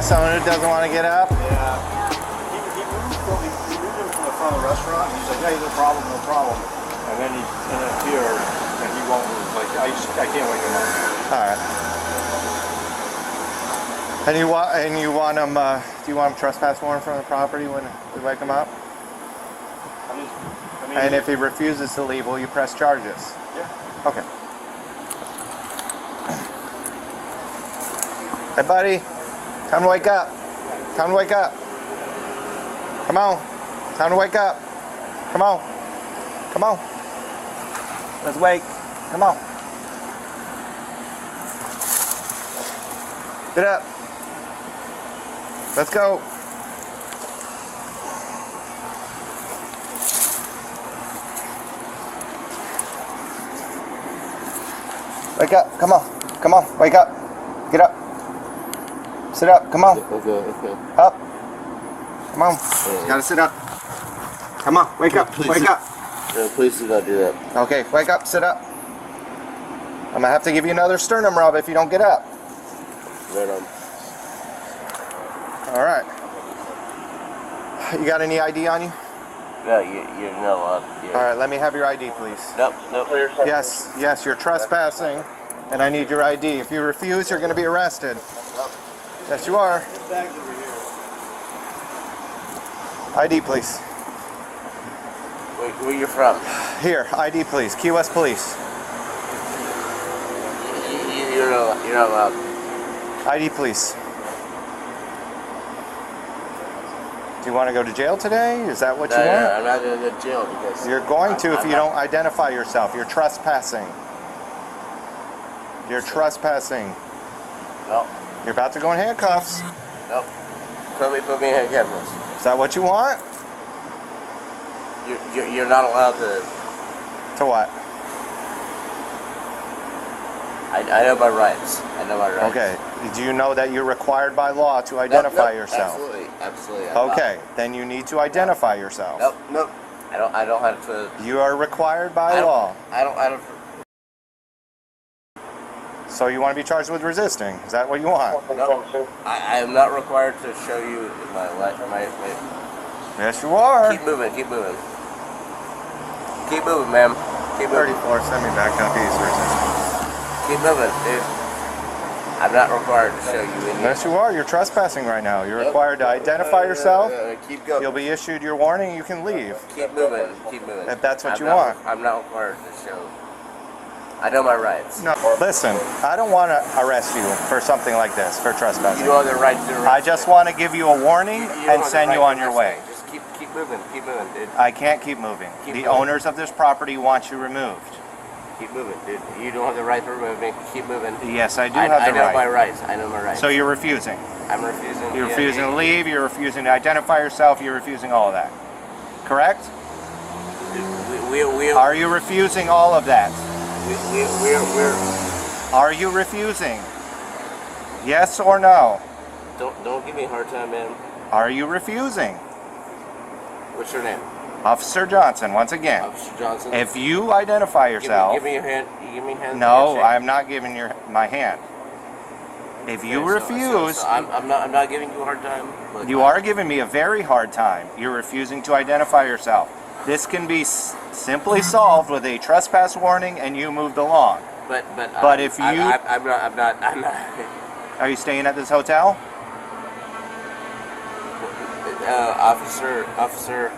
someone who doesn't want to get up? Yeah. He moved him from the front of the restaurant. He's like, hey, no problem, no problem. And then he's here, and he won't move. Like, I can't wake him up. All right. And you want him? Do you want him trespass warrant from the property when we wake him up? I mean, And if he refuses to leave, will you press charges? yeah. Okay. Hey, buddy. Time to wake up. Time to wake up. Come on. Time to wake up. Come on. Come on. Let's wake. Come on. Get up. Let's go. Wake up. Come on. Come on. Wake up. Get up. Sit up. Come on. Okay. Up. Come on. You gotta sit up. Come on. Wake up. Please. Wake up. Yeah, please do not do that. Okay. Wake up. Sit up. I'm gonna have to give you another sternum rub if you don't get up. Right on. All right. You got any ID on you? No, you're not allowed. All right. Let me have your ID, please. Nope. Yes. Yes. You're trespassing, and I need your ID. If you refuse, you're gonna be arrested. Yes, you are. ID, please. Where you from? Here, ID, please. Key West Police. You're not allowed. ID, please. Do you want to go to jail today? Is that what you want? No, I'm not going to go to jail because... You're going to if you don't identify yourself. You're trespassing. You're trespassing. No. You're about to go in handcuffs. Nope. Put me in handcuffs. Is that what you want? You're not allowed to... To what? I know my rights. Okay. Do you know that you're required by law to identify yourself? Absolutely. Okay. Then you need to identify yourself. Nope. I don't have to... You are required by law. I don't... So you want to be charged with resisting? Is that what you want? No, I am not required to show you my life. Yes, you are. Keep moving, ma'am. Keep moving. 34, send me back up east resisting. Keep moving, dude. I'm not required to show you any. Yes, you are. You're trespassing right now. You're required to identify yourself. Keep going. You'll be issued your warning. You can leave. Keep moving. If that's what you want. I'm not required to show. I know my rights. No, listen. I don't want to arrest you for something like this, for trespassing. You don't have the right to arrest I just want to give you a warning and send you on your way. Just keep moving, dude. I can't keep moving. The owners of this property want you removed. Keep moving, dude. You don't have the right to remove me. Keep moving. Yes, I do have the right. I know my rights. So you're refusing. I'm refusing. You're refusing to leave. You're refusing to identify yourself. You're refusing all of that. Correct? Are you refusing all of that? Are you refusing? Yes or no? Don't give me a hard time, man. Are you refusing? What's your name? Officer Johnson, once again. Officer Johnson. If you identify yourself... Give me your hand. Give me a hand. No, I'm not giving my hand. If you refuse... So I'm not giving you a hard time. Look, you are giving me a very hard time. You're refusing to identify yourself. This can be simply solved with a trespass warning and you moved along. But if you... I'm not. Are you staying at this hotel? Officer.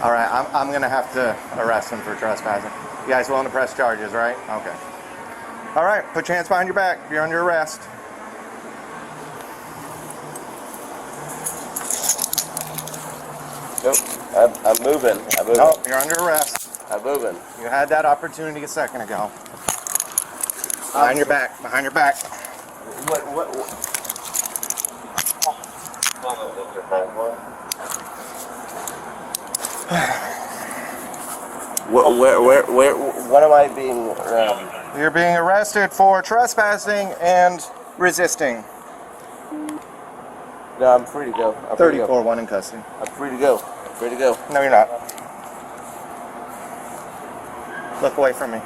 All right, I'm going to have to arrest him for trespassing. You guys willing to press charges, right? Okay. All right, put your hands behind your back. You're under arrest. Nope, I'm moving. Nope, you're under arrest. I'm moving. You had that opportunity a second ago. Behind your back. Behind your back. What? What am I being? You're being arrested for trespassing and resisting. No, I'm free to go. 34, one in custody. I'm free to go. No, you're not. Look away from me.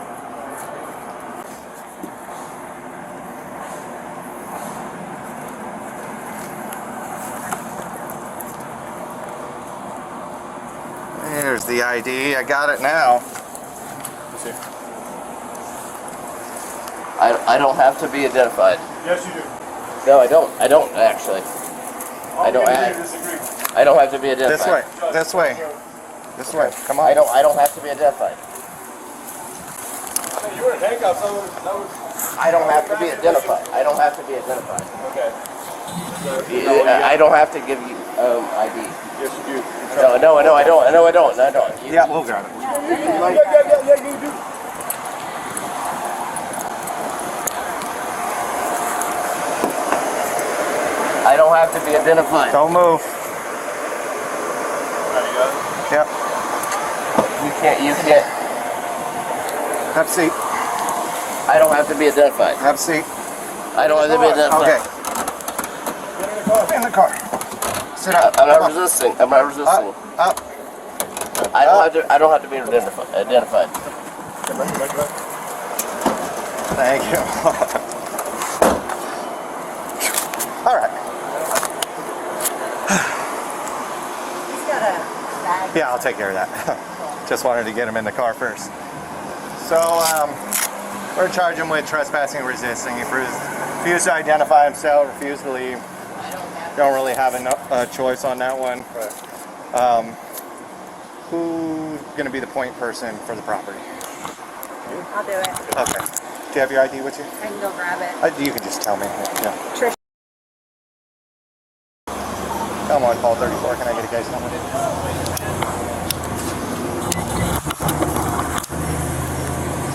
the ID. I got it now. Let's see. I don't have to be identified. Yes, you do. No, I don't. I don't actually. I don't. I don't have to be This way. identified. This way. This way. Come on. I don't have to be identified. You were in handcuffs. That was. I don't have to be identified. I don't have to be identified. Okay. I don't have to give you ID. Yes, you do. No, I don't. I don't. You, Yeah, we'll grab it. Yeah, you do. I don't have to be identified. Don't move. Ready, go. Yep. You can't. Have a seat. I don't have to be identified. Have a seat. I don't have to be identified. Okay. Get in the car. Sit up. I'm Come not on. resisting. I'm not resisting. Up. I don't have to be identified. Thank you. All right. He's got a bag. Yeah, I'll take care of that. Just wanted to get him in the car first. So, we're charging him with trespassing and resisting. He refused to identify himself, refused to leave. Don't really have a choice on that one. Who's going to be the point person for the property? I'll do it. Okay. Do you have your ID with you? I can go grab it. You can just tell me. Yeah. Trish. Come on, Paul 34. Can I get a guy's number?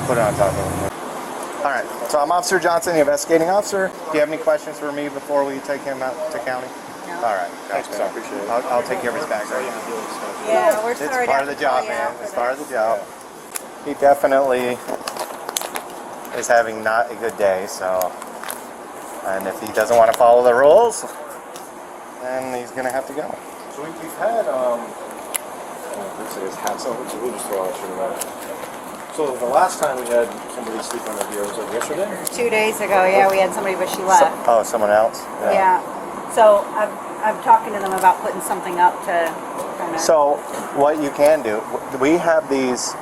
Put it on top of him. All right. So I'm Officer Johnson, the investigating officer. Do you have any questions for me before we take him out to county? No. All right. Thanks, man. I appreciate it. I'll take care of his bag right now. Yeah, we're It's sorry. part of the job, man. It's part of the job. He definitely is having not a good day, so. And if he doesn't want to follow the rules, then he's going to have to go. So we've had, let's say his hats on, we'll just throw out your So the last time we had somebody sleep on the deer, was that yesterday? 2 days ago, yeah, we had somebody, but she left. Oh, someone else? Yeah. So I'm talking to them about putting something up to kind of. So what you can do, we have these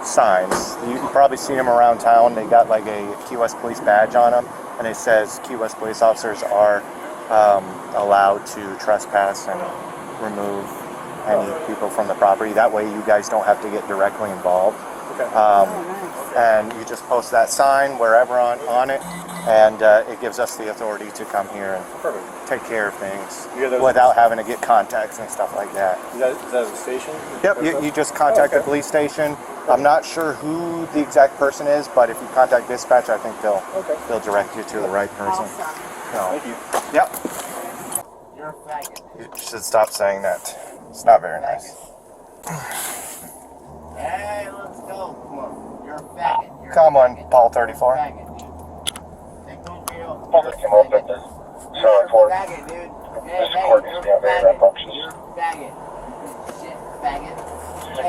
signs. You can probably see them around town. They got like a Key West Police badge on them, and it says Key West Police officers are allowed to trespass and remove any people from the property. That way you guys don't have to get directly involved. Okay. Oh, nice. And you just post that sign wherever on it, and it gives us the authority to come here and Perfect. take care of things You got those- without having to get contacts and stuff like that. Is that a station? Yep, you just contact Oh, okay. the police station. I'm not sure who the exact person is, but if you contact dispatch, I think Okay. they'll direct you to the right person. Awesome. So, Thank you. yep, You're a faggot. you should stop saying that. It's not very nice. Hey, let's go. Come on. You're a faggot. You're Come a on, faggot. Paul You're a 34. faggot, dude. Hey, don't be a Public came up with this. You're a Court. faggot, dude. Hey, This hey, court you're is a not very faggot. rambunctious. You're a faggot. Shit, faggot. Hey,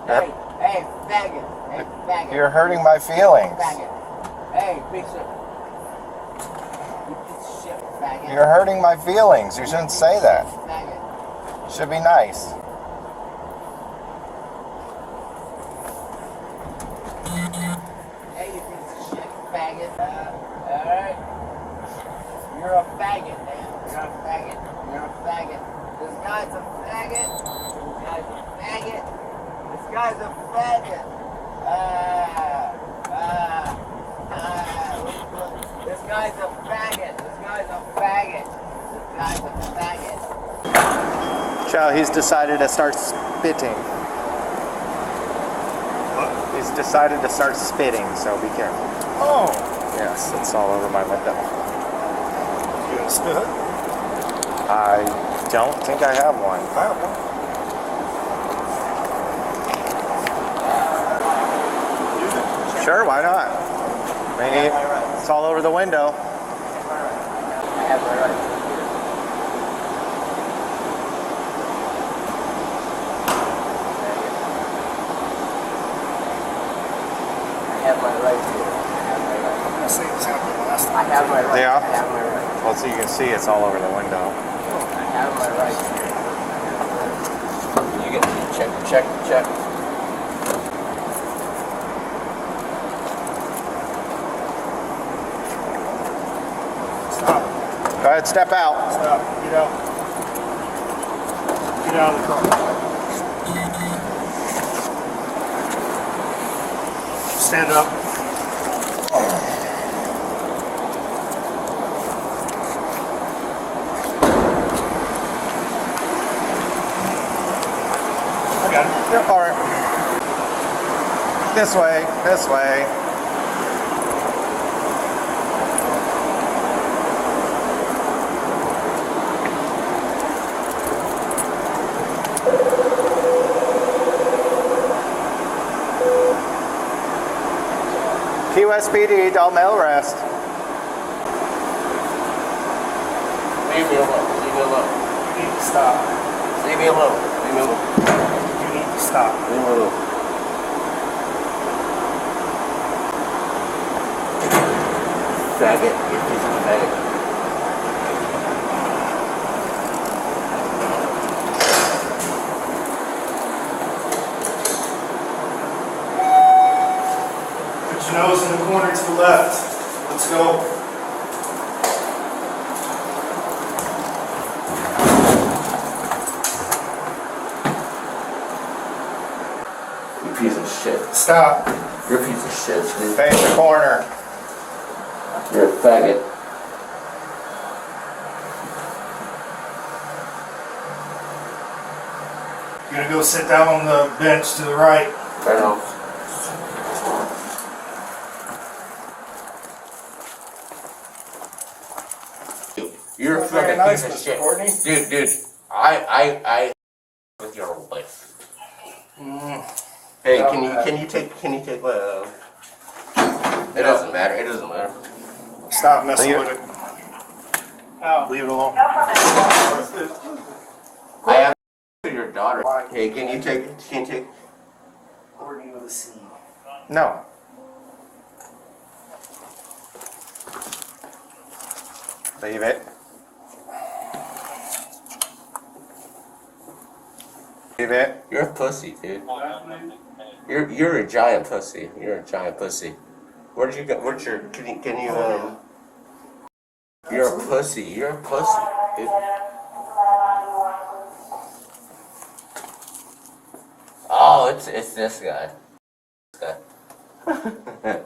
Yep. hey, faggot. Hey, faggot. You're hurting my feelings. Faggot. Hey, piece of... You piece of shit, faggot. You're hurting my feelings. You shouldn't say that. Faggot. Should be nice. Hey, you piece of shit, faggot. Alright? You're a faggot, man. You're a faggot. You're a faggot. This guy's a faggot. This guy's a faggot. This guy's a faggot. This guy's a faggot. This guy's a faggot. This guy's a faggot. Chow, he's decided to start spitting. He's decided to start spitting, so be careful. Oh, Yes, it's all over my window. you gonna spit? I don't think I have one. I have one. Use it. Sure, why not? Maybe it's all over the window. I have my right. I have my right here. I say this happened last I have my right. Yeah? I have my right. Well, so you can see it's all over the window. I have my right here. You get check. Stop. Go ahead, step out. Stop. Get out. Get out of the car. Stand up. I got it. Yep, all right. This way, this way. Key West PD, Dalmail arrest. Leave me alone. Leave me alone. You need to stop. Leave me alone. Leave me alone. You need to stop. Leave me alone. Faggot. You piece of faggot. Put your nose in the corner to the left. Let's go. You piece of shit. Stop. You're a piece of shit, dude. Face the corner. You're a faggot. You're gonna go sit down on the bench to the right. Right now. You're a Not very fucking nice, piece of Mr. shit. Courtney. Dude, I with your wife. Hey, can you take it doesn't matter, it doesn't matter. Stop messing Leave with it. it. Leave it alone. I have your daughter. Hey, can you take Courtney with a C. No. Leave it. Leave it. You're a pussy, dude. You're a giant pussy. You're a giant pussy. Where'd you go? Where's your can you You're a pussy. You're a pussy, dude. Oh, it's this guy. This guy.